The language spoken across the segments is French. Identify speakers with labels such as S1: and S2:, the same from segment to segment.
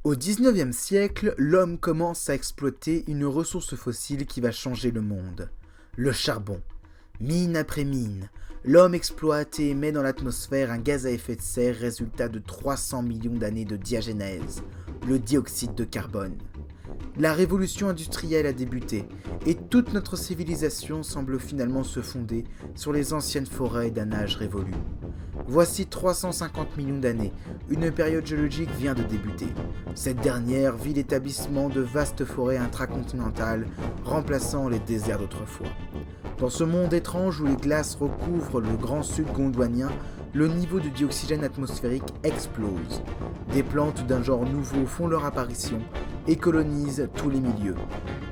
S1: Au XIXe siècle, l'homme commence à exploiter une ressource fossile qui va changer le monde. Le charbon. Mine après mine, l'homme exploite et émet dans l'atmosphère un gaz à effet de serre résultat de 300 millions d'années de diagénèse, le dioxyde de carbone. La révolution industrielle a débuté et toute notre civilisation semble finalement se fonder sur les anciennes forêts d'un âge révolu. Voici 350 millions d'années, une période géologique vient de débuter. Cette dernière vit l'établissement de vastes forêts intracontinentales remplaçant les déserts d'autrefois. Dans ce monde étrange où les glaces recouvrent le grand sud gondwanien, le niveau de dioxygène atmosphérique explose. Des plantes d'un genre nouveau font leur apparition et colonisent tous les milieux.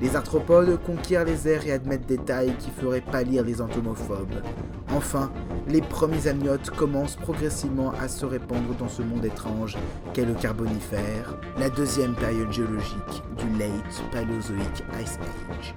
S1: Les arthropodes conquièrent les airs et admettent des tailles qui feraient pâlir les entomophobes. Enfin, les premiers amniotes commencent progressivement à se répandre dans ce monde étrange qu'est le Carbonifère, la deuxième période géologique du Late Paleozoic Ice Age.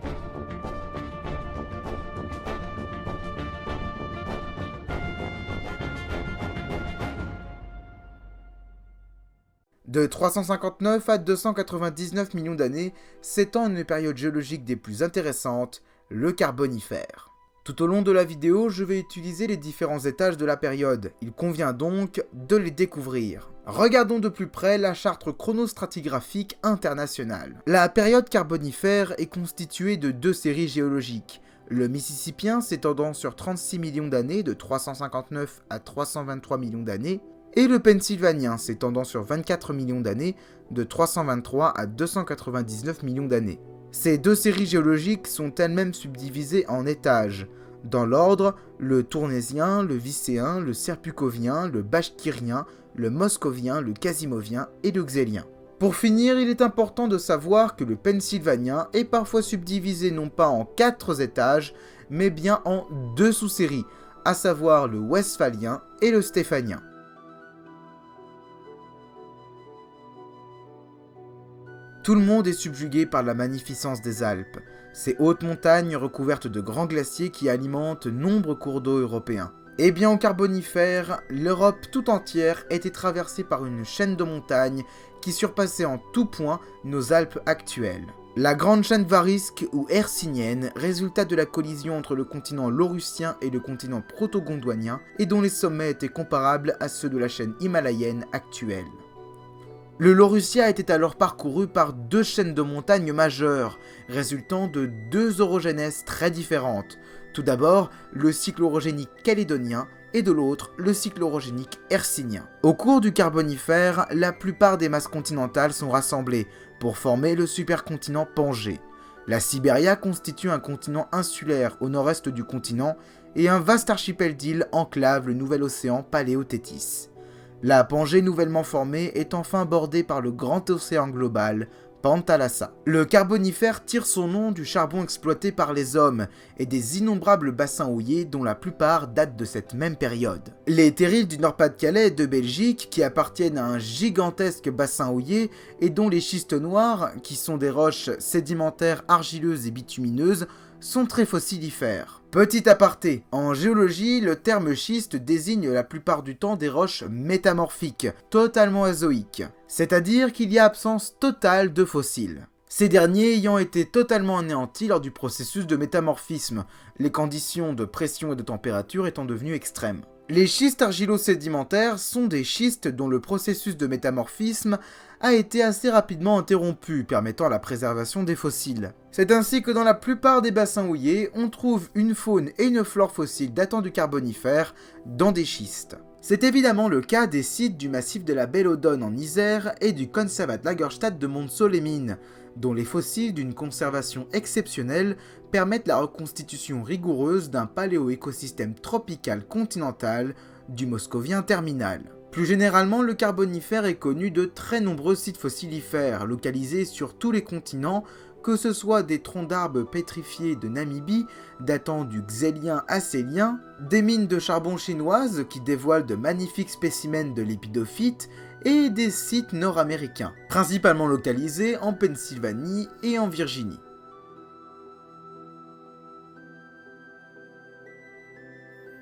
S1: De 359 à 299 millions d'années s'étend une période géologique des plus intéressantes, le Carbonifère. Tout au long de la vidéo, je vais utiliser les différents étages de la période. Il convient donc de les découvrir. Regardons de plus près la charte chronostratigraphique internationale. La période Carbonifère est constituée de deux séries géologiques. Le Mississippien s'étendant sur 36 millions d'années de 359 à 323 millions d'années, et le Pennsylvanien s'étendant sur 24 millions d'années de 323 à 299 millions d'années. Ces deux séries géologiques sont elles-mêmes subdivisées en étages. Dans l'ordre, le Tournésien, le Vicéen, le Serpuchovien, le Bashkirien, le Moscovien, le Casimovien et le Xélien. Pour finir, il est important de savoir que le Pennsylvanien est parfois subdivisé non pas en 4 étages, mais bien en 2 sous-séries, à savoir le Westphalien et le Stéphanien. Tout le monde est subjugué par la magnificence des Alpes, ces hautes montagnes recouvertes de grands glaciers qui alimentent nombreux cours d'eau européens. Eh bien au Carbonifère, l'Europe tout entière était traversée par une chaîne de montagnes qui surpassait en tout point nos Alpes actuelles. La grande chaîne varisque ou hercynienne, résultat de la collision entre le continent laurusien et le continent proto-gondwanien, et dont les sommets étaient comparables à ceux de la chaîne himalayenne actuelle. Le Laurussia était alors parcouru par deux chaînes de montagnes majeures, résultant de deux orogénèses très différentes. Tout d'abord, le cycle orogénique calédonien et de l'autre, le cycle orogénique hercynien. Au cours du Carbonifère, la plupart des masses continentales sont rassemblées pour former le supercontinent Pangée. La Sibéria constitue un continent insulaire au nord-est du continent et un vaste archipel d'îles enclave le nouvel océan Paléothétis. La Pangée nouvellement formée est enfin bordée par le grand océan global, Panthalassa. Le Carbonifère tire son nom du charbon exploité par les hommes et des innombrables bassins houillers dont la plupart datent de cette même période. Les terrils du Nord-Pas-de-Calais et de Belgique, qui appartiennent à un gigantesque bassin houiller et dont les schistes noirs, qui sont des roches sédimentaires argileuses et bitumineuses, sont très fossilifères. Petit aparté, en géologie, le terme schiste désigne la plupart du temps des roches métamorphiques, totalement azoïques, c'est-à-dire qu'il y a absence totale de fossiles. Ces derniers ayant été totalement anéantis lors du processus de métamorphisme, les conditions de pression et de température étant devenues extrêmes. Les schistes argilo-sédimentaires sont des schistes dont le processus de métamorphisme a été assez rapidement interrompu, permettant la préservation des fossiles. C'est ainsi que dans la plupart des bassins houillers, on trouve une faune et une flore fossiles datant du Carbonifère dans des schistes. C'est évidemment le cas des sites du massif de la Belle-Odonne en Isère et du Conservat-Lagerstadt de Montceau-les-Mines, dont les fossiles d'une conservation exceptionnelle permettent la reconstitution rigoureuse d'un paléo-écosystème tropical continental du Moscovien terminal. Plus généralement, le Carbonifère est connu de très nombreux sites fossilifères, localisés sur tous les continents, que ce soit des troncs d'arbres pétrifiés de Namibie, datant du Xélien à Célien, des mines de charbon chinoises qui dévoilent de magnifiques spécimens de lépidophytes, et des sites nord-américains, principalement localisés en Pennsylvanie et en Virginie.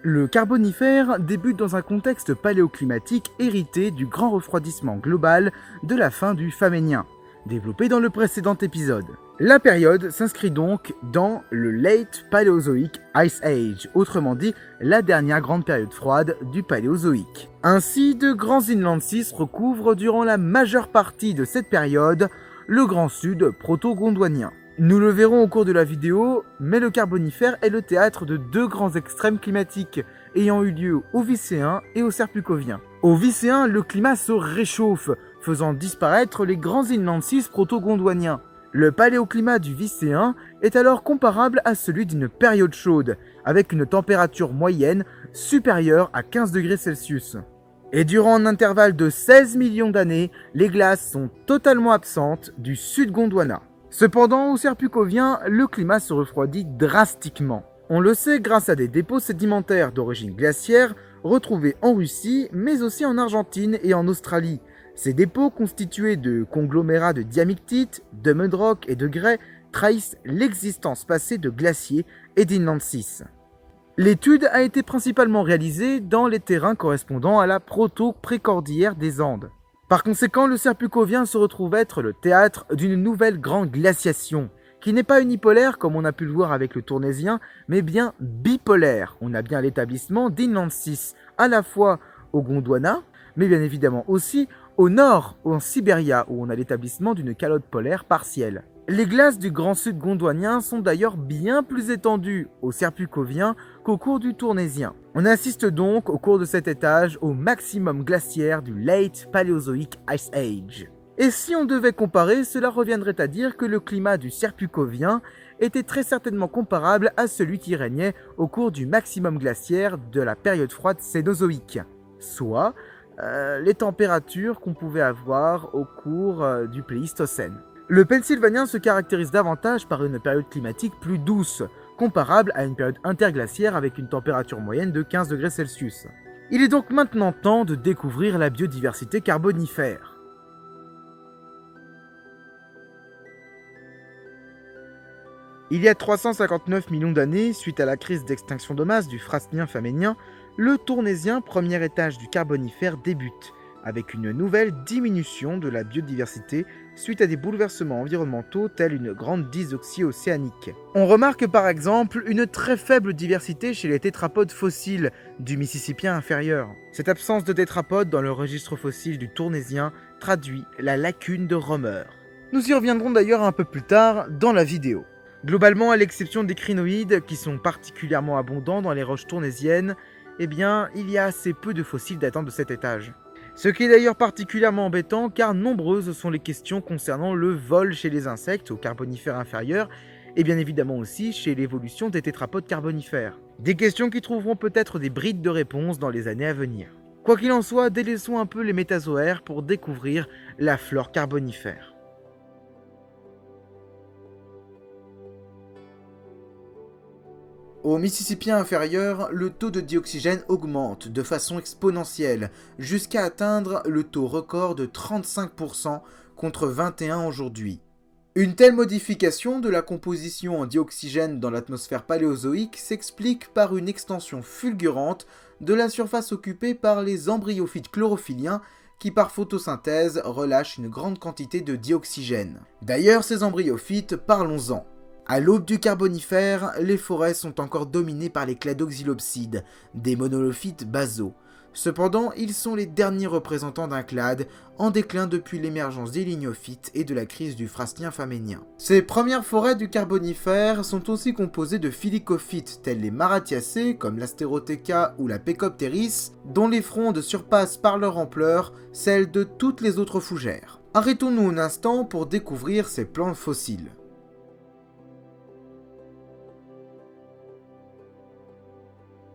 S1: Le Carbonifère débute dans un contexte paléoclimatique hérité du grand refroidissement global de la fin du Faménien, développé dans le précédent épisode. La période s'inscrit donc dans le Late Paleozoic Ice Age, autrement dit la dernière grande période froide du Paléozoïque. Ainsi, de grands inland seas recouvrent durant la majeure partie de cette période le Grand Sud proto-gondwanien. Nous le verrons au cours de la vidéo, mais le Carbonifère est le théâtre de deux grands extrêmes climatiques ayant eu lieu au Vicéen et au Serpukhovien. Au Vicéen, le climat se réchauffe, faisant disparaître les grands inland seas proto-gondwaniens. Le paléoclimat du Vicéen est alors comparable à celui d'une période chaude, avec une température moyenne supérieure à 15 degrés Celsius. Et durant un intervalle de 16 millions d'années, les glaces sont totalement absentes du sud-Gondwana. Cependant, au Serpukhovien, le climat se refroidit drastiquement. On le sait grâce à des dépôts sédimentaires d'origine glaciaire retrouvés en Russie, mais aussi en Argentine et en Australie. Ces dépôts, constitués de conglomérats de diamictite, de mudrock et de grès, trahissent l'existence passée de glaciers et d'inland seas. L'étude a été principalement réalisée dans les terrains correspondant à la proto-précordillère des Andes. Par conséquent, le Serpukhovien se retrouve être le théâtre d'une nouvelle grande glaciation, qui n'est pas unipolaire comme on a pu le voir avec le Tournaisien, mais bien bipolaire. On a bien l'établissement d'inland seas, à la fois au Gondwana, mais bien évidemment aussi au nord, en Sibéria, où on a l'établissement d'une calotte polaire partielle. Les glaces du Grand Sud gondwanien sont d'ailleurs bien plus étendues au Serpukhovien qu'au cours du Tournaisien. On assiste donc au cours de cet étage au maximum glaciaire du Late Paleozoic Ice Age. Et si on devait comparer, cela reviendrait à dire que le climat du Serpukhovien était très certainement comparable à celui qui régnait au cours du maximum glaciaire de la période froide cénozoïque, soit les températures qu'on pouvait avoir au cours du Pléistocène. Le Pennsylvanien se caractérise davantage par une période climatique plus douce, comparable à une période interglaciaire avec une température moyenne de 15 degrés Celsius. Il est donc maintenant temps de découvrir la biodiversité carbonifère. Il y a 359 millions d'années, suite à la crise d'extinction de masse du Frasnien-Faménien, le Tournaisien, premier étage du Carbonifère, débute, avec une nouvelle diminution de la biodiversité suite à des bouleversements environnementaux tels une grande dysoxie océanique. On remarque par exemple une très faible diversité chez les tétrapodes fossiles du Mississippien inférieur. Cette absence de tétrapodes dans le registre fossile du Tournaisien traduit la lacune de Romer. Nous y reviendrons d'ailleurs un peu plus tard dans la vidéo. Globalement, à l'exception des crinoïdes qui sont particulièrement abondants dans les roches tournaisiennes, eh bien, il y a assez peu de fossiles datant de cet étage. Ce qui est d'ailleurs particulièrement embêtant car nombreuses sont les questions concernant le vol chez les insectes au Carbonifère inférieur et bien évidemment aussi chez l'évolution des tétrapodes carbonifères. Des questions qui trouveront peut-être des brides de réponses dans les années à venir. Quoi qu'il en soit, délaissons un peu les métazoaires pour découvrir la flore carbonifère. Au Mississippien inférieur, le taux de dioxygène augmente de façon exponentielle, jusqu'à atteindre le taux record de 35% contre 21% aujourd'hui. Une telle modification de la composition en dioxygène dans l'atmosphère paléozoïque s'explique par une extension fulgurante de la surface occupée par les embryophytes chlorophylliens qui par photosynthèse relâchent une grande quantité de dioxygène. D'ailleurs, ces embryophytes, parlons-en. À l'aube du Carbonifère, les forêts sont encore dominées par les cladoxylopsides, des monolophytes basaux. Cependant, ils sont les derniers représentants d'un clade en déclin depuis l'émergence des lignophytes et de la crise du Frasnien-Faménien. Ces premières forêts du Carbonifère sont aussi composées de phyllocophytes tels les Maratiacées comme l'Asterotheca ou la Pecopteris, dont les frondes surpassent par leur ampleur celles de toutes les autres fougères. Arrêtons-nous un instant pour découvrir ces plantes fossiles.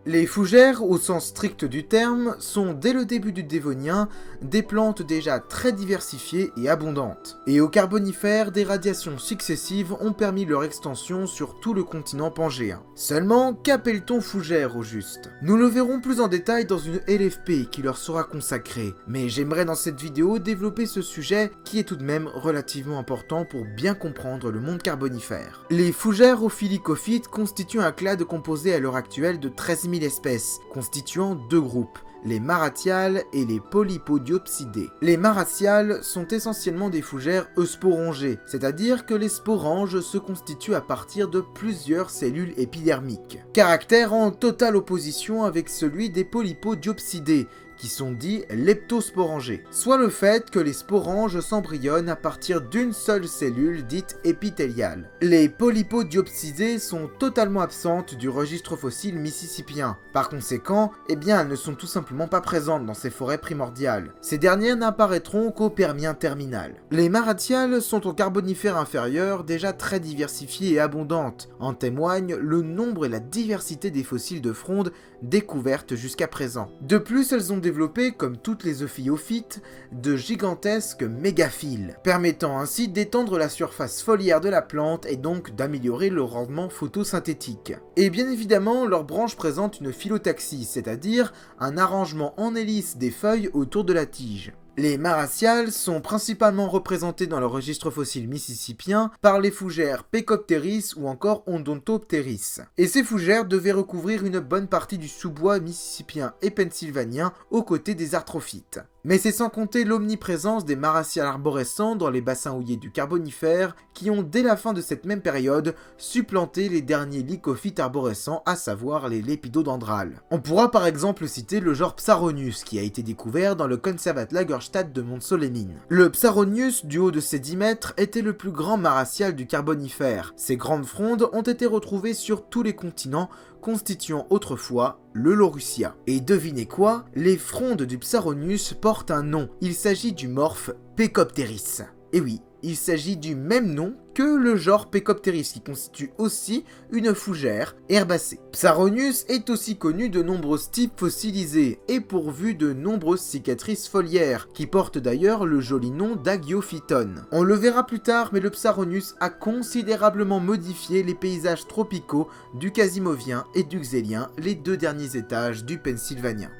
S1: Les fougères, au sens strict du terme, sont dès le début du Dévonien des plantes déjà très diversifiées et abondantes. Et au Carbonifère, des radiations successives ont permis leur extension sur tout le continent pangéen. Seulement, qu'appelle-t-on fougère au juste? Nous le verrons plus en détail dans une LFP qui leur sera consacrée, mais j'aimerais dans cette vidéo développer ce sujet qui est tout de même relativement important pour bien comprendre le monde Carbonifère. Les fougères aux phyllocophytes constituent un clade composé à l'heure actuelle de 13 000 000 espèces, constituant deux groupes, les maratiales et les polypodiopsidés. Les maratiales sont essentiellement des fougères eusporongées, c'est-à-dire que les sporanges se constituent à partir de plusieurs cellules épidermiques. Caractère en totale opposition avec celui des polypodiopsidés, qui sont dits leptosporangés, soit le fait que les sporanges s'embryonnent à partir d'une seule cellule dite épithéliale. Les polypodiopsidés sont totalement absentes du registre fossile mississippien. Par conséquent, elles ne sont tout simplement pas présentes dans ces forêts primordiales. Ces dernières n'apparaîtront qu'au Permien terminal. Les maratiales sont au Carbonifère inférieur déjà très diversifiées et abondantes. En témoignent le nombre et la diversité des fossiles de fronde découvertes jusqu'à présent. De plus, elles ont développé, comme toutes les euphiophytes, de gigantesques mégaphiles, permettant ainsi d'étendre la surface foliaire de la plante et donc d'améliorer le rendement photosynthétique. Et bien évidemment, leurs branches présentent une phyllotaxie, c'est-à-dire un arrangement en hélice des feuilles autour de la tige. Les maratiales sont principalement représentés dans le registre fossile mississippien par les fougères Pecopteris ou encore Odontopteris. Et ces fougères devaient recouvrir une bonne partie du sous-bois mississippien et pennsylvanien aux côtés des arthrophytes. Mais c'est sans compter l'omniprésence des maratiales arborescents dans les bassins houillés du Carbonifère qui ont dès la fin de cette même période supplanté les derniers lycophytes arborescents, à savoir les lépidodendrales. On pourra par exemple citer le genre Psaronius qui a été découvert dans le Conservat-Lagerstätte de Montsolemine. Le Psaronius, du haut de ses 10 mètres, était le plus grand maratial du Carbonifère. Ces grandes frondes ont été retrouvées sur tous les continents, constituant autrefois le Laurussia. Et devinez quoi? Les frondes du Psaronius portent un nom, il s'agit du morphe Pecopteris. Et oui, il s'agit du même nom que le genre Pecopteris qui constitue aussi une fougère herbacée. Psaronius est aussi connu de nombreux types fossilisés et pourvu de nombreuses cicatrices foliaires qui portent d'ailleurs le joli nom d'Agiophyton. On le verra plus tard, mais le Psaronius a considérablement modifié les paysages tropicaux du Casimovien et du Xélien, les deux derniers étages du Pennsylvanien.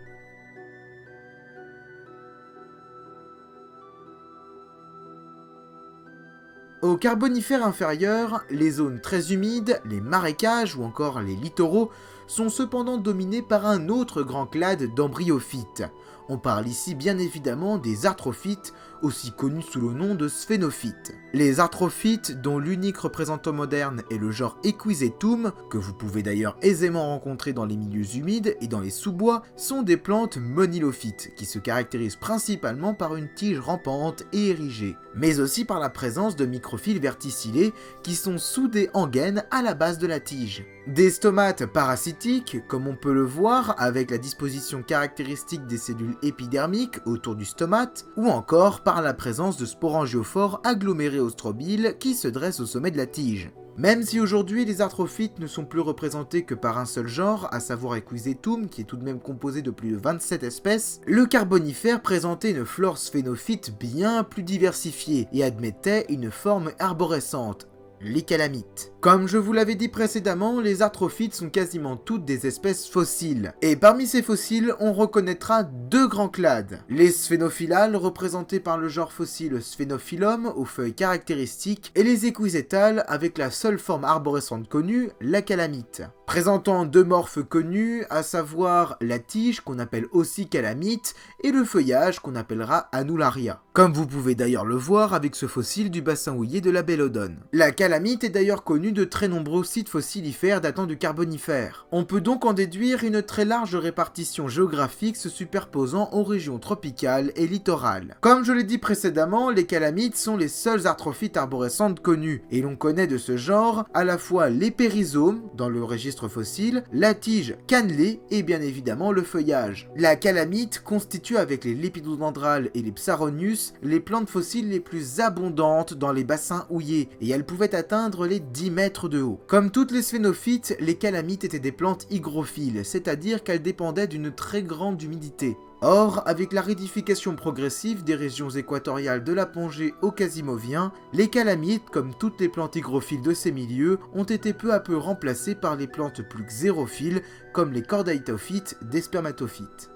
S1: Au Carbonifère inférieur, les zones très humides, les marécages ou encore les littoraux sont cependant dominés par un autre grand clade d'embryophytes. On parle ici bien évidemment des arthrophytes, aussi connus sous le nom de sphénophytes. Les arthrophytes, dont l'unique représentant moderne est le genre Equisetum, que vous pouvez d'ailleurs aisément rencontrer dans les milieux humides et dans les sous-bois, sont des plantes monilophytes, qui se caractérisent principalement par une tige rampante et érigée, mais aussi par la présence de microphyles verticillés qui sont soudés en gaine à la base de la tige. Des stomates parasitiques, comme on peut le voir avec la disposition caractéristique des cellules épidermiques autour du stomate, ou encore par la présence de sporangiophores agglomérés au strobile qui se dressent au sommet de la tige. Même si aujourd'hui les arthrophytes ne sont plus représentés que par un seul genre, à savoir Equisetum, qui est tout de même composé de plus de 27 espèces, le Carbonifère présentait une flore sphénophyte bien plus diversifiée et admettait une forme arborescente, les calamites. Comme je vous l'avais dit précédemment, les arthrophytes sont quasiment toutes des espèces fossiles. Et parmi ces fossiles, on reconnaîtra deux grands clades. Les sphénophilales, représentés par le genre fossile Sphenophyllum, aux feuilles caractéristiques, et les équisétales, avec la seule forme arborescente connue, la calamite. Présentant deux morphes connus, à savoir la tige, qu'on appelle aussi calamite, et le feuillage, qu'on appellera Annularia. Comme vous pouvez d'ailleurs le voir avec ce fossile du bassin houillé de la Bellodone. La calamite est d'ailleurs connue de très nombreux sites fossilifères datant du Carbonifère. On peut donc en déduire une très large répartition géographique se superposant aux régions tropicales et littorales. Comme je l'ai dit précédemment, les calamites sont les seules arthrophytes arborescentes connues, et l'on connaît de ce genre à la fois les périsomes, dans le registre fossile, la tige cannelée et bien évidemment le feuillage. La calamite constitue avec les lépidodendrales et les Psaronius les plantes fossiles les plus abondantes dans les bassins houillés, et elles pouvaient atteindre les 10 mètres de haut. Comme toutes les sphénophytes, les calamites étaient des plantes hygrophiles, c'est-à-dire qu'elles dépendaient d'une très grande humidité. Or, avec la ridification progressive des régions équatoriales de l'apogée au Casimovien, les calamites, comme toutes les plantes hygrophiles de ces milieux, ont été peu à peu remplacées par les plantes plus xérophiles, comme les chordaitophytes des spermatophytes.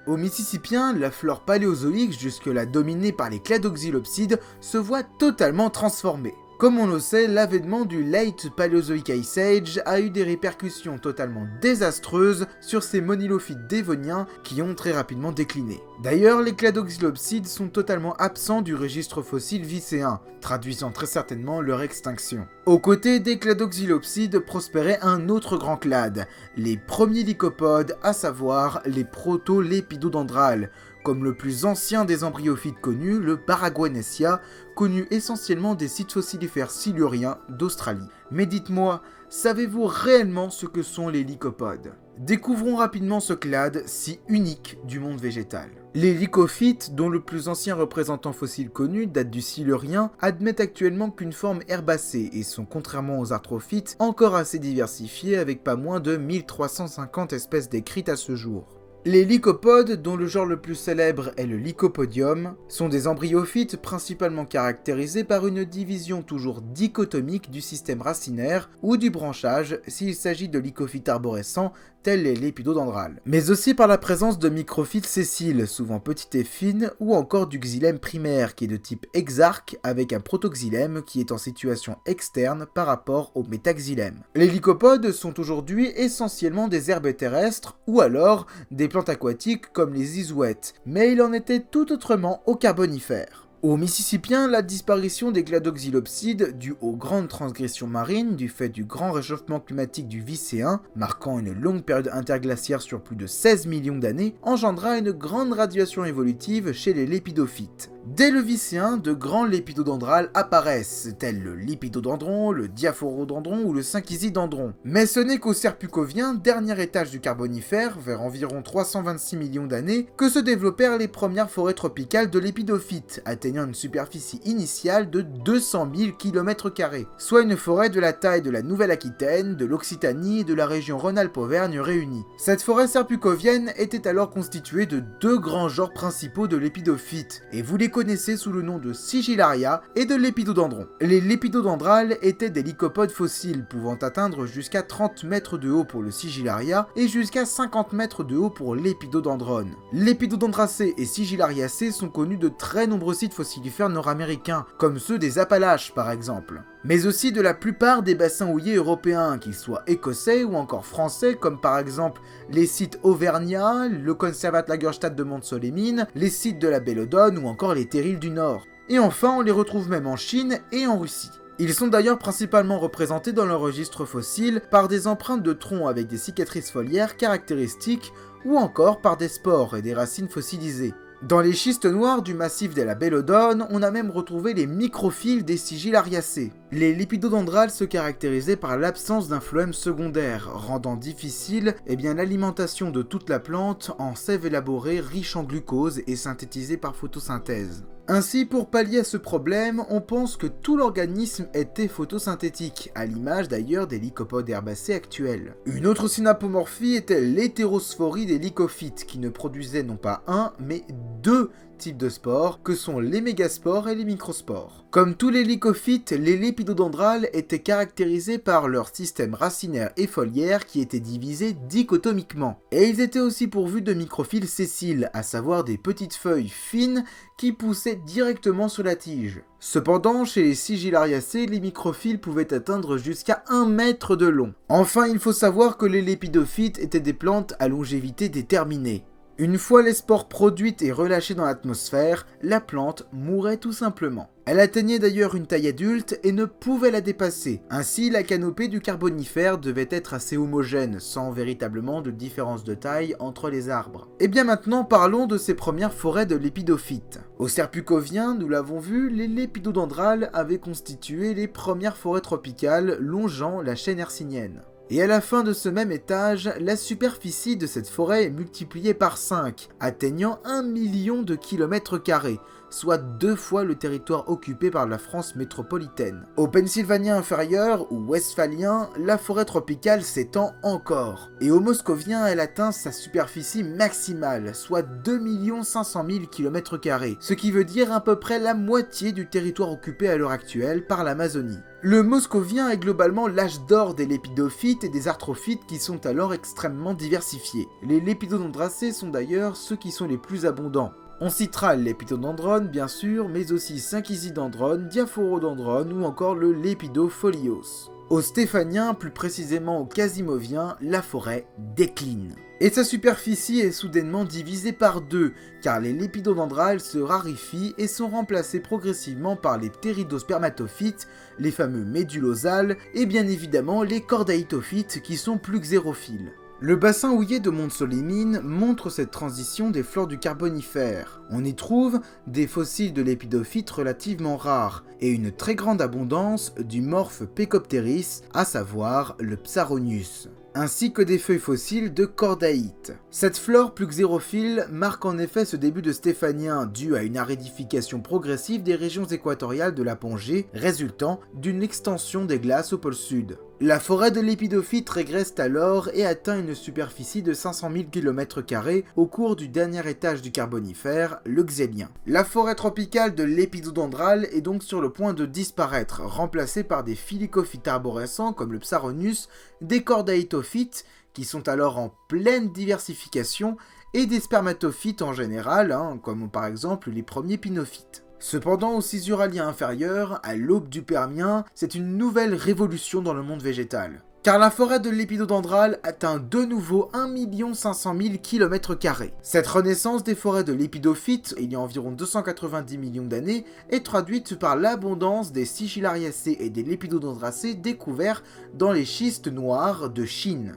S1: Au Mississippien, la flore paléozoïque, jusque-là dominée par les cladoxylopsides, se voit totalement transformée. Comme on le sait, l'avènement du Late Paleozoic Ice Age a eu des répercussions totalement désastreuses sur ces monilophytes dévoniens qui ont très rapidement décliné. D'ailleurs, les cladoxylopsides sont totalement absents du registre fossile vicéen, traduisant très certainement leur extinction. Aux côtés des cladoxylopsides prospérait un autre grand clade, les premiers lycopodes, à savoir les proto-lépidodendrales, comme le plus ancien des embryophytes connus, le Paraguanesia, connu essentiellement des sites fossilifères siluriens d'Australie. Mais dites-moi, savez-vous réellement ce que sont les lycopodes? Découvrons rapidement ce clade si unique du monde végétal. Les lycophytes, dont le plus ancien représentant fossile connu date du Silurien, admettent actuellement qu'une forme herbacée et sont, contrairement aux arthrophytes, encore assez diversifiés avec pas moins de 1350 espèces décrites à ce jour. Les lycopodes, dont le genre le plus célèbre est le Lycopodium, sont des embryophytes principalement caractérisés par une division toujours dichotomique du système racinaire ou du branchage s'il s'agit de lycophytes arborescents tels les lépidodendrales, mais aussi par la présence de microphytes sessiles, souvent petites et fines, ou encore du xylème primaire qui est de type exarque avec un protoxylème qui est en situation externe par rapport au métaxylème. Les lycopodes sont aujourd'hui essentiellement des herbes terrestres ou alors des plantes aquatiques comme les isouettes, mais il en était tout autrement au Carbonifère. Aux Mississipiens, la disparition des cladoxylopsides due aux grandes transgressions marines du fait du grand réchauffement climatique du Vicéen, marquant une longue période interglaciaire sur plus de 16 millions d'années, engendra une grande radiation évolutive chez les lépidophytes. Dès le Vicéen, de grands lépidodendrales apparaissent, tels le lipidodendron, le diaphorodendron ou le synchysydendron. Mais ce n'est qu'au Serpukhovien, dernier étage du Carbonifère, vers environ 326 millions d'années, que se développèrent les premières forêts tropicales de lépidophytes, atteignant une superficie initiale de 200 000 km², soit une forêt de la taille de la Nouvelle-Aquitaine, de l'Occitanie et de la région Rhône-Alpes-Auvergne réunies. Cette forêt serpukhovienne était alors constituée de deux grands genres principaux de lépidophytes, et vous les connaissez sous le nom de Sigillaria et de lépidodendron. Les lépidodendrales étaient des lycopodes fossiles pouvant atteindre jusqu'à 30 mètres de haut pour le Sigillaria et jusqu'à 50 mètres de haut pour l'Épidodendron. Lépidodendracées et Sigillariacées sont connus de très nombreux sites fossilifères nord-américains, comme ceux des Appalaches par exemple, mais aussi de la plupart des bassins houillers européens, qu'ils soient écossais ou encore français, comme par exemple les sites auvergnats, le Conservat-Lagerstätte de Montsolémine, les sites de la Bellodone ou encore les terrils du Nord. Et enfin, on les retrouve même en Chine et en Russie. Ils sont d'ailleurs principalement représentés dans le registre fossile par des empreintes de troncs avec des cicatrices foliaires caractéristiques ou encore par des spores et des racines fossilisées. Dans les schistes noirs du massif de la Bellodone, on a même retrouvé les microphyles des Sigillariacées. Les lépidodendrales se caractérisaient par l'absence d'un phloème secondaire, rendant difficile l'alimentation de toute la plante en sève élaborée riche en glucose et synthétisée par photosynthèse. Ainsi, pour pallier à ce problème, on pense que tout l'organisme était photosynthétique, à l'image d'ailleurs des lycopodes herbacées actuels. Une autre synapomorphie était l'hétérosphorie des lycophytes, qui ne produisaient non pas un, mais deux types de spores, que sont les mégaspores et les microspores. Comme tous les lycophytes, les lépidodendrales étaient caractérisés par leur système racinaire et foliaire qui était divisé dichotomiquement. Et ils étaient aussi pourvus de microphyles sessiles, à savoir des petites feuilles fines qui poussaient directement sur la tige. Cependant, chez les Sigillariacées, les microphyles pouvaient atteindre jusqu'à 1 mètre de long. Enfin, il faut savoir que les lépidophytes étaient des plantes à longévité déterminée. Une fois les spores produites et relâchées dans l'atmosphère, la plante mourait tout simplement. Elle atteignait d'ailleurs une taille adulte et ne pouvait la dépasser. Ainsi, la canopée du Carbonifère devait être assez homogène, sans véritablement de différence de taille entre les arbres. Et bien maintenant, parlons de ces premières forêts de lépidophytes. Au Serpukhovien, nous l'avons vu, les lépidodendrales avaient constitué les premières forêts tropicales longeant la chaîne hercynienne. Et à la fin de ce même étage, la superficie de cette forêt est multipliée par 5, atteignant 1 million de km², soit 2 fois le territoire occupé par la France métropolitaine. Au Pennsylvanien inférieur, ou westphalien, la forêt tropicale s'étend encore. Et au Moscovien, elle atteint sa superficie maximale, soit 2 500 000 km², ce qui veut dire à peu près la moitié du territoire occupé à l'heure actuelle par l'Amazonie. Le Moscovien est globalement l'âge d'or des lépidophytes et des arthrophytes qui sont alors extrêmement diversifiés. Les lépidodondracées sont d'ailleurs ceux qui sont les plus abondants. On citera l'Épidodendron bien sûr, mais aussi Synchysydendron, Diaphorodendron ou encore le Lépidofolios. Au stéphanien, plus précisément au quasimovien, la forêt décline. Et sa superficie est soudainement divisée par deux, car les lépidodendrales se raréfient et sont remplacés progressivement par les ptéridospermatophytes, les fameux médulosales, et bien évidemment les cordaïtophytes qui sont plus xérophiles. Le bassin houillé de Montes-Solimines montre cette transition des flores du Carbonifère. On y trouve des fossiles de lépidophytes relativement rares et une très grande abondance du morphe Pecopteris, à savoir le Psaronius, ainsi que des feuilles fossiles de cordaïtes. Cette flore plus xérophile marque en effet ce début de stéphanien dû à une aridification progressive des régions équatoriales de la Pongée, résultant d'une extension des glaces au pôle sud. La forêt de l'épidophyte régresse alors et atteint une superficie de 500 000 km² au cours du dernier étage du Carbonifère, le Xélien. La forêt tropicale de l'épidodendral est donc sur le point de disparaître, remplacée par des filicophytes arborescents comme le Psaronius, des cordaïtophytes qui sont alors en pleine diversification et des spermatophytes en général, comme par exemple les premiers pinophytes. Cependant, au Cisuralien inférieur, à l'aube du Permien, c'est une nouvelle révolution dans le monde végétal. Car la forêt de l'épidodendral atteint de nouveau 1 500 000 km². Cette renaissance des forêts de l'épidophyte, il y a environ 290 millions d'années, est traduite par l'abondance des Sigillariacées et des Lepidodendracées découverts dans les schistes noirs de Chine.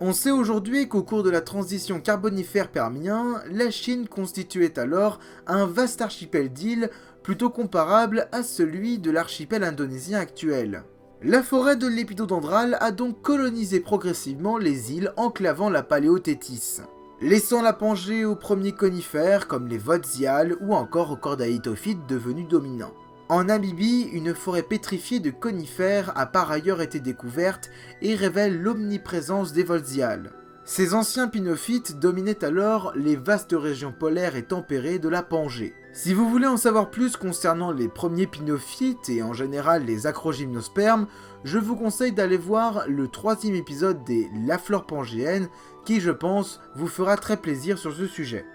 S1: On sait aujourd'hui qu'au cours de la transition carbonifère-permien, la Chine constituait alors un vaste archipel d'îles plutôt comparable à celui de l'archipel indonésien actuel. La forêt de l'épidodendral a donc colonisé progressivement les îles enclavant la Paléothétis, laissant la Pangée aux premiers conifères comme les Wotziales ou encore aux cordaïtophytes devenus dominants. En Namibie, une forêt pétrifiée de conifères a par ailleurs été découverte et révèle l'omniprésence des Wotziales. Ces anciens pinophytes dominaient alors les vastes régions polaires et tempérées de la Pangée. Si vous voulez en savoir plus concernant les premiers pinophytes et en général les acrogymnospermes, je vous conseille d'aller voir le 3e épisode des La flore pangéenne qui, je pense, vous fera très plaisir sur ce sujet.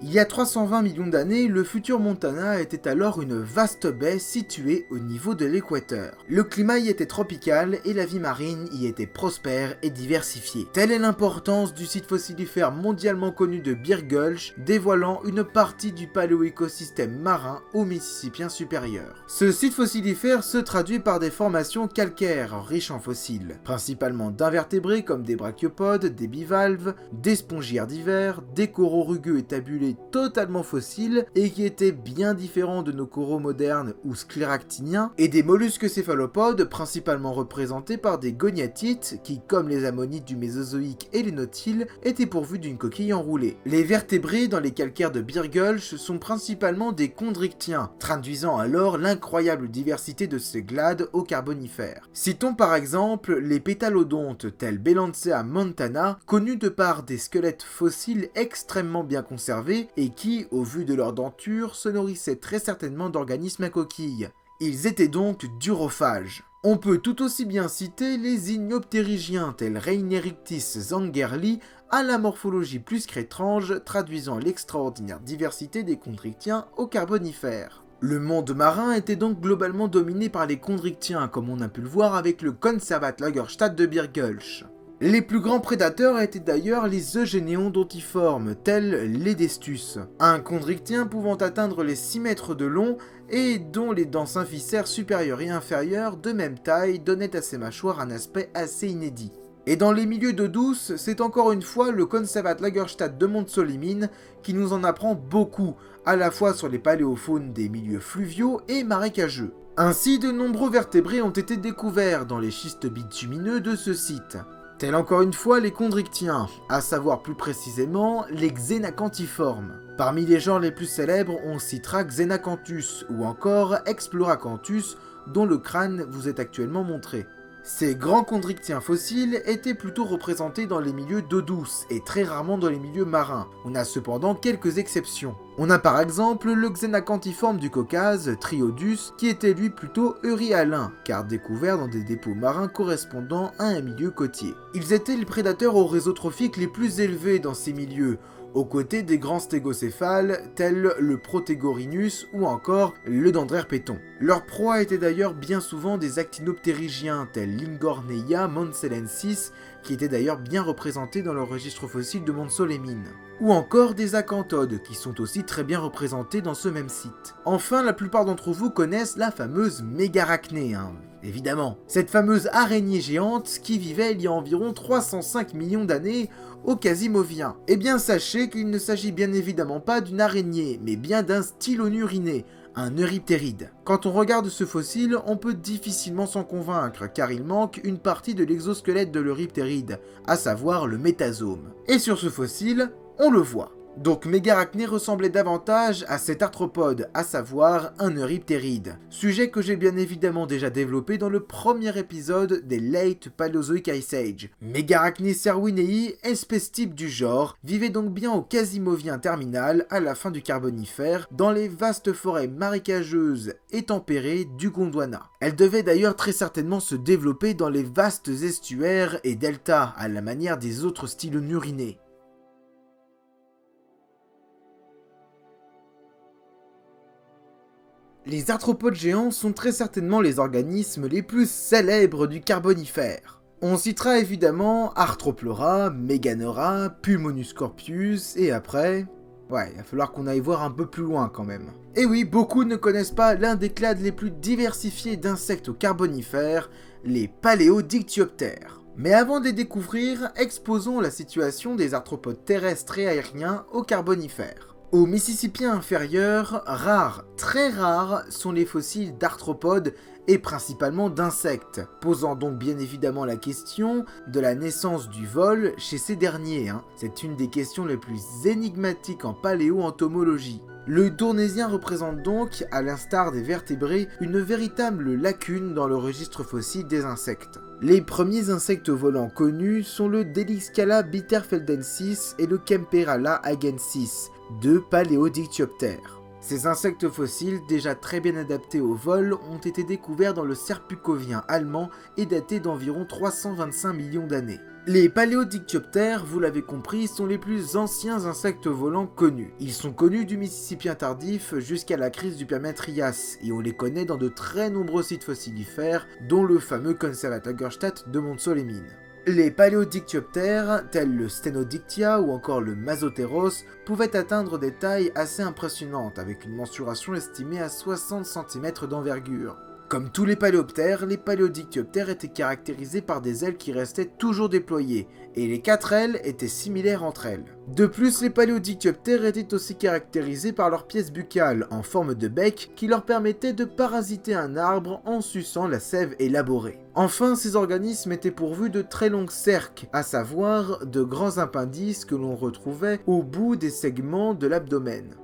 S1: Il y a 320 millions d'années, le futur Montana était alors une vaste baie située au niveau de l'équateur. Le climat y était tropical et la vie marine y était prospère et diversifiée. Telle est l'importance du site fossilifère mondialement connu de Bear Gulch, dévoilant une partie du paléoécosystème marin au Mississippien supérieur. Ce site fossilifère se traduit par des formations calcaires riches en fossiles, principalement d'invertébrés comme des brachiopodes, des bivalves, des spongiaires divers, des coraux rugueux et tabulés totalement fossiles et qui étaient bien différents de nos coraux modernes ou scléractiniens, et des mollusques céphalopodes principalement représentés par des goniatites qui, comme les ammonites du Mésozoïque et les nautiles, étaient pourvus d'une coquille enroulée. Les vertébrés dans les calcaires de Bear Gulch sont principalement des chondrictiens, traduisant alors l'incroyable diversité de ces glades au Carbonifère. Citons par exemple les pétalodontes tels Belancea montana, connus de par des squelettes fossiles extrêmement bien conservés et qui, au vu de leur denture, se nourrissaient très certainement d'organismes à coquilles. Ils étaient donc durophages. On peut tout aussi bien citer les ignoptérygiens tels Reinerictis zangerli, à la morphologie plus qu'étrange, traduisant l'extraordinaire diversité des chondrictiens au Carbonifère. Le monde marin était donc globalement dominé par les chondrictiens, comme on a pu le voir avec le Conservat-Lagerstätte de Bear Gulch. Les plus grands prédateurs étaient d'ailleurs les eugénéons dontiformes, tels l'Edestus, un chondrictien pouvant atteindre les 6 mètres de long et dont les dents symphysaires supérieures et inférieures de même taille donnaient à ses mâchoires un aspect assez inédit. Et dans les milieux d'eau douce, c'est encore une fois le Conservat-Lagerstätte de Montes-Solimines qui nous en apprend beaucoup, à la fois sur les paléofaunes des milieux fluviaux et marécageux. Ainsi, de nombreux vertébrés ont été découverts dans les schistes bitumineux de ce site. Tels encore une fois les chondrictiens, à savoir plus précisément les xénacantiformes. Parmi les genres les plus célèbres, on citera Xenacanthus ou encore Exploracanthus, dont le crâne vous est actuellement montré. Ces grands chondrictiens fossiles étaient plutôt représentés dans les milieux d'eau douce et très rarement dans les milieux marins. On a cependant quelques exceptions. On a par exemple le xénacantiforme du Caucase, Triodus, qui était lui plutôt euryalin, car découvert dans des dépôts marins correspondant à un milieu côtier. Ils étaient les prédateurs au réseau trophique les plus élevés dans ces milieux, aux côtés des grands stégocéphales tels le Protegorinus ou encore le Dendrèrpéton. Leur proie était d'ailleurs bien souvent des actinoptérygiens tels l'Ingorneia monselensis, qui était d'ailleurs bien représenté dans le registre fossile de Montsolémine. Ou encore des acanthodes, qui sont aussi très bien représentés dans ce même site. Enfin, la plupart d'entre vous connaissent la fameuse mégarachnée, évidemment. Cette fameuse araignée géante qui vivait il y a environ 305 millions d'années au Quasimovien. Eh bien sachez qu'il ne s'agit bien évidemment pas d'une araignée, mais bien d'un stylonuriné, un euryptéride. Quand on regarde ce fossile, on peut difficilement s'en convaincre, car il manque une partie de l'exosquelette de l'euryptéride, à savoir le métasome. Et sur ce fossile, on le voit. Donc Mégarachnée ressemblait davantage à cet arthropode, à savoir un euryptéride. Sujet que j'ai bien évidemment déjà développé dans le premier épisode des Late Paleozoic Ice Age. Mégarachnée cerwinei, espèce type du genre, vivait donc bien au Quasimovien terminal à la fin du Carbonifère, dans les vastes forêts marécageuses et tempérées du Gondwana. Elle devait d'ailleurs très certainement se développer dans les vastes estuaires et deltas, à la manière des autres stylonurinés. Les arthropodes géants sont très certainement les organismes les plus célèbres du Carbonifère. On citera évidemment Arthroplora, Meganora, Pulmonus scorpius, et après... Ouais, il va falloir qu'on aille voir un peu plus loin quand même. Et oui, beaucoup ne connaissent pas l'un des clades les plus diversifiés d'insectes au Carbonifère, les Paléodictyoptères. Mais avant de les découvrir, exposons la situation des arthropodes terrestres et aériens au Carbonifère. Au Mississippien inférieur, rares, très rares, sont les fossiles d'arthropodes et principalement d'insectes, posant donc bien évidemment la question de la naissance du vol chez ces derniers. C'est une des questions les plus énigmatiques en paléoentomologie. Le tournésien représente donc, à l'instar des vertébrés, une véritable lacune dans le registre fossile des insectes. Les premiers insectes volants connus sont le Deliscala bitterfeldensis et le Kemperala agensis, deux paléodictyoptères. Ces insectes fossiles, déjà très bien adaptés au vol, ont été découverts dans le Serpukhovien allemand et datés d'environ 325 millions d'années. Les paléodictyoptères, vous l'avez compris, sont les plus anciens insectes volants connus. Ils sont connus du Mississippien tardif jusqu'à la crise du Permien-Trias, et on les connaît dans de très nombreux sites fossilifères, dont le fameux Conservatorstadt de Montsolémine. Les paléodictyoptères, tels le Stenodictia ou encore le Masoteros, pouvaient atteindre des tailles assez impressionnantes, avec une mensuration estimée à 60 cm d'envergure. Comme tous les paléoptères, les paléodictyoptères étaient caractérisés par des ailes qui restaient toujours déployées, et les 4 ailes étaient similaires entre elles. De plus, les paléodictyoptères étaient aussi caractérisés par leur pièce buccale, en forme de bec, qui leur permettait de parasiter un arbre en suçant la sève élaborée. Enfin, ces organismes étaient pourvus de très longues cerques, à savoir de grands appendices que l'on retrouvait au bout des segments de l'abdomen.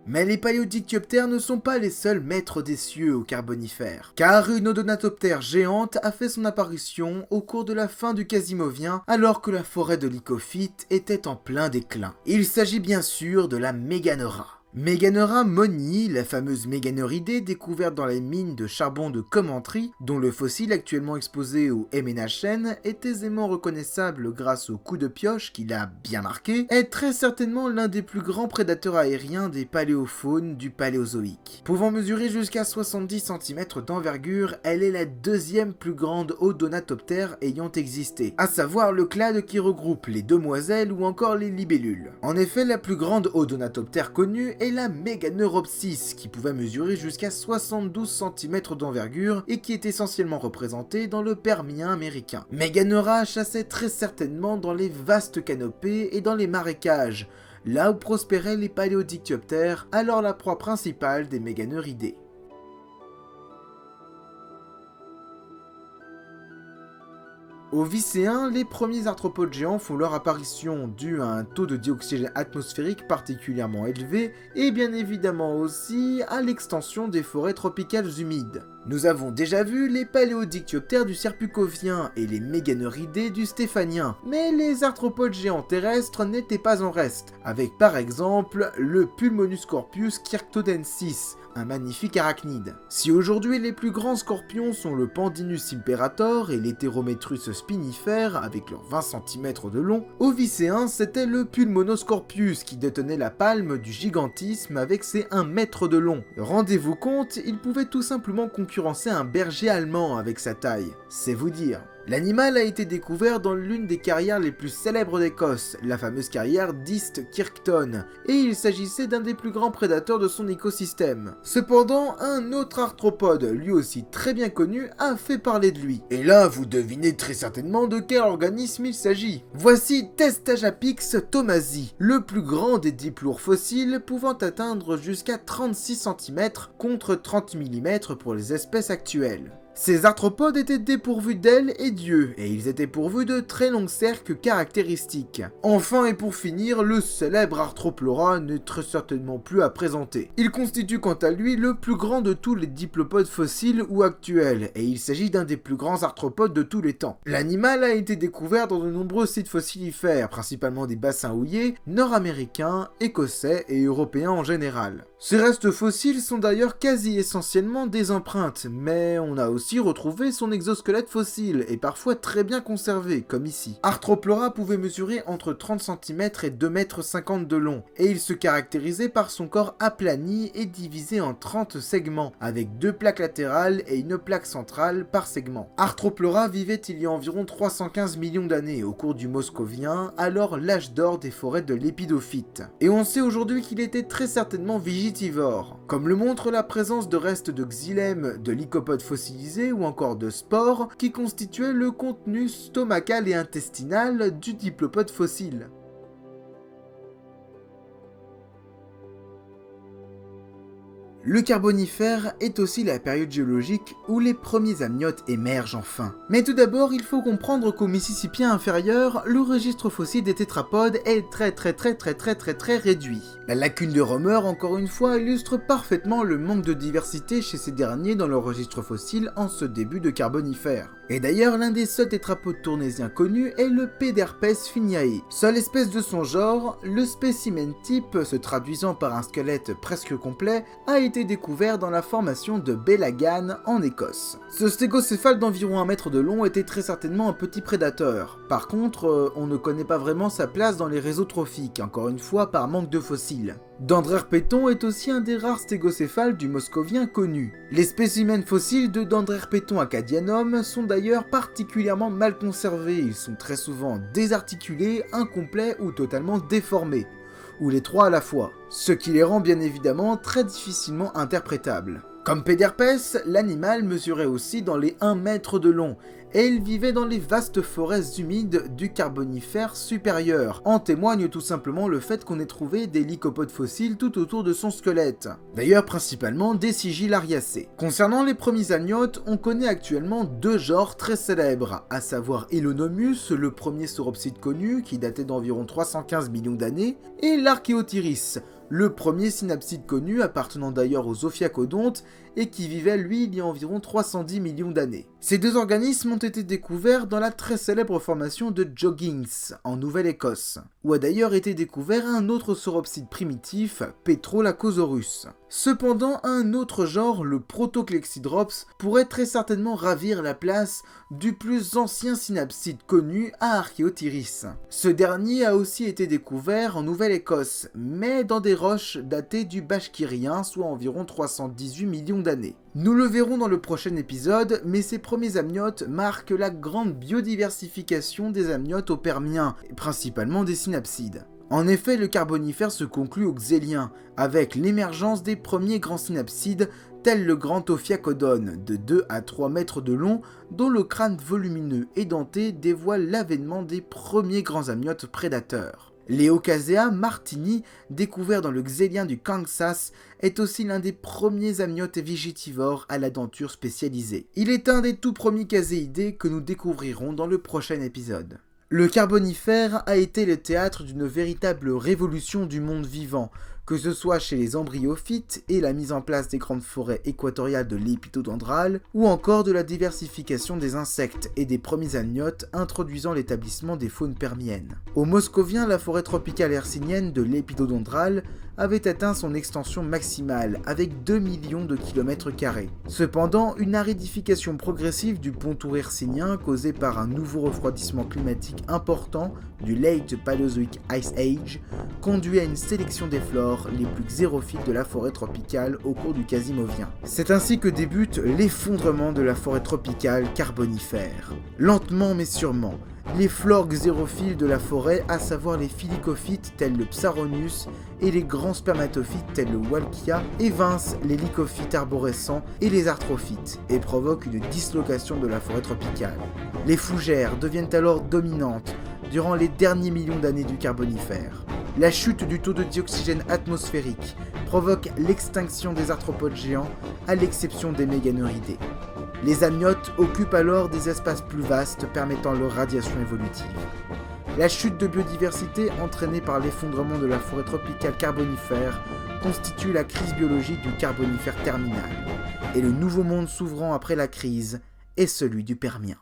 S1: Mais les paléodictyoptères ne sont pas les seuls maîtres des cieux au Carbonifère, car une odonatoptère géante a fait son apparition au cours de la fin du Quasimovien, alors que la forêt de lycophytes était en plein déclin. Il s'agit bien sûr de la Meganora. Meganora moni, la fameuse Méganoridée découverte dans les mines de charbon de Commentry, dont le fossile actuellement exposé au MNHN est aisément reconnaissable grâce au coup de pioche qu'il a bien marqué, est très certainement l'un des plus grands prédateurs aériens des paléofaunes du Paléozoïque. Pouvant mesurer jusqu'à 70 cm d'envergure, elle est la deuxième plus grande odonatoptère ayant existé, à savoir le clade qui regroupe les demoiselles ou encore les libellules. En effet, la plus grande odonatoptère connue est la Meganeuropsis, qui pouvait mesurer jusqu'à 72 cm d'envergure et qui est essentiellement représentée dans le Permien américain. Meganora chassait très certainement dans les vastes canopées et dans les marécages, là où prospéraient les paléodictyoptères, alors la proie principale des Méganeuridés. Au Vicéen, les premiers arthropodes géants font leur apparition dû à un taux de dioxygène atmosphérique particulièrement élevé et bien évidemment aussi à l'extension des forêts tropicales humides. Nous avons déjà vu les paléodictyoptères du Serpukhovien et les méganeuridae du Stéphanien, mais les arthropodes géants terrestres n'étaient pas en reste, avec par exemple le Pulmonoscorpius kirktodensis, un magnifique arachnide. Si aujourd'hui les plus grands scorpions sont le Pandinus imperator et l'Heterometrus spinifère avec leurs 20 cm de long, Ovicéen c'était le Pulmonoscorpius qui détenait la palme du gigantisme avec ses 1 mètre de long. Rendez-vous compte, il pouvait tout simplement concurrencer un berger allemand avec sa taille. C'est vous dire. L'animal a été découvert dans l'une des carrières les plus célèbres d'Écosse, la fameuse carrière d'East Kirkton, et il s'agissait d'un des plus grands prédateurs de son écosystème. Cependant, un autre arthropode, lui aussi très bien connu, a fait parler de lui. Et là, vous devinez très certainement de quel organisme il s'agit. Voici Testajapix thomasi, le plus grand des diplours fossiles pouvant atteindre jusqu'à 36 cm contre 30 mm pour les espèces actuelles. Ces arthropodes étaient dépourvus d'ailes et d'yeux, et ils étaient pourvus de très longs cerques caractéristiques. Enfin et pour finir, le célèbre Arthroplora n'est très certainement plus à présenter. Il constitue quant à lui le plus grand de tous les diplopodes fossiles ou actuels, et il s'agit d'un des plus grands arthropodes de tous les temps. L'animal a été découvert dans de nombreux sites fossilifères, principalement des bassins houillers, nord-américains, écossais et européens en général. Ces restes fossiles sont d'ailleurs quasi essentiellement des empreintes, mais on a aussi retrouvé son exosquelette fossile, et parfois très bien conservé, comme ici. Arthroplora pouvait mesurer entre 30 cm et 2,50 m de long, et il se caractérisait par son corps aplani et divisé en 30 segments, avec 2 plaques latérales et une plaque centrale par segment. Arthroplora vivait il y a environ 315 millions d'années, au cours du Moscovien, alors l'âge d'or des forêts de l'épidophyte. Et on sait aujourd'hui qu'il était très certainement vigitivore, comme le montre la présence de restes de xylème, de lycopodes fossilisés ou encore de spores qui constituaient le contenu stomacal et intestinal du diplopode fossile. Le Carbonifère est aussi la période géologique où les premiers amniotes émergent enfin. Mais tout d'abord, il faut comprendre qu'au Mississippien inférieur, le registre fossile des tétrapodes est très réduit. La lacune de Romer, encore une fois, illustre parfaitement le manque de diversité chez ces derniers dans leur registre fossile en ce début de Carbonifère. Et d'ailleurs, l'un des seuls tétrapodes tournésiens connus est le Pederpes finiae. Seule espèce de son genre, le spécimen type, se traduisant par un squelette presque complet, a été découvert dans la formation de Bellagan en Écosse. Ce stégocéphale d'environ 1 mètre de long était très certainement un petit prédateur. Par contre, on ne connaît pas vraiment sa place dans les réseaux trophiques, encore une fois par manque de fossiles. Dendrherpeton est aussi un des rares stégocéphales du Moscovien connu. Les spécimens fossiles de Dendrherpeton acadianum sont d'ailleurs particulièrement mal conservés, ils sont très souvent désarticulés, incomplets ou totalement déformés, ou les trois à la fois, ce qui les rend bien évidemment très difficilement interprétables. Comme Pederpes, l'animal mesurait aussi dans les 1 mètre de long, et il vivait dans les vastes forêts humides du Carbonifère supérieur. En témoigne tout simplement le fait qu'on ait trouvé des lycopodes fossiles tout autour de son squelette. D'ailleurs principalement des Sigillariacées. Concernant les premiers amniotes, on connaît actuellement 2 genres très célèbres, à savoir Elonomus, le premier sauropside connu qui datait d'environ 315 millions d'années, et l'Archéothyris, le premier synapside connu appartenant d'ailleurs aux ophiacodontes et qui vivait lui il y a environ 310 millions d'années. Ces 2 organismes ont été découverts dans la très célèbre formation de Joggings en Nouvelle-Écosse, où a d'ailleurs été découvert un autre sauropside primitif, Petrolacosaurus. Cependant, un autre genre, le Protoclexidrops, pourrait très certainement ravir la place du plus ancien synapside connu à Archéothyris. Ce dernier a aussi été découvert en Nouvelle-Écosse, mais dans des roches datées du Bashkirien, soit environ 318 millions d'années. Nous le verrons dans le prochain épisode, mais ces premiers amniotes marquent la grande biodiversification des amniotes au Permien, et principalement des synapsides. En effet, le Carbonifère se conclut au Xélien, avec l'émergence des premiers grands synapsides, tels le grand Ophiacodon, de 2 à 3 mètres de long, dont le crâne volumineux et denté dévoile l'avènement des premiers grands amniotes prédateurs. L'Eocasea martini, découvert dans le Xélien du Kansas, est aussi l'un des premiers amniotes vigitivores à la denture spécialisée. Il est un des tout premiers caséidés que nous découvrirons dans le prochain épisode. Le Carbonifère a été le théâtre d'une véritable révolution du monde vivant, que ce soit chez les embryophytes et la mise en place des grandes forêts équatoriales de l'épidodendral, ou encore de la diversification des insectes et des premiers amniotes introduisant l'établissement des faunes permiennes. Au Moscovien, la forêt tropicale hercynienne de l'épidodendral avait atteint son extension maximale avec 2 millions de kilomètres carrés. Cependant, une aridification progressive du pontour hercynien causée par un nouveau refroidissement climatique important du Late Paléozoic Ice Age conduit à une sélection des flores les plus xérophiles de la forêt tropicale au cours du Quasimovien. C'est ainsi que débute l'effondrement de la forêt tropicale carbonifère. Lentement mais sûrement, les flores xérophiles de la forêt, à savoir les filicophytes tels le Psaronius et les grands spermatophytes tels le Walchia, évincent les lycophytes arborescents et les arthrophytes et provoquent une dislocation de la forêt tropicale. Les fougères deviennent alors dominantes durant les derniers millions d'années du Carbonifère. La chute du taux de dioxygène atmosphérique provoque l'extinction des arthropodes géants à l'exception des méganeuridés. Les amniotes occupent alors des espaces plus vastes permettant leur radiation évolutive. La chute de biodiversité entraînée par l'effondrement de la forêt tropicale carbonifère constitue la crise biologique du Carbonifère terminal, et le nouveau monde s'ouvrant après la crise est celui du Permien.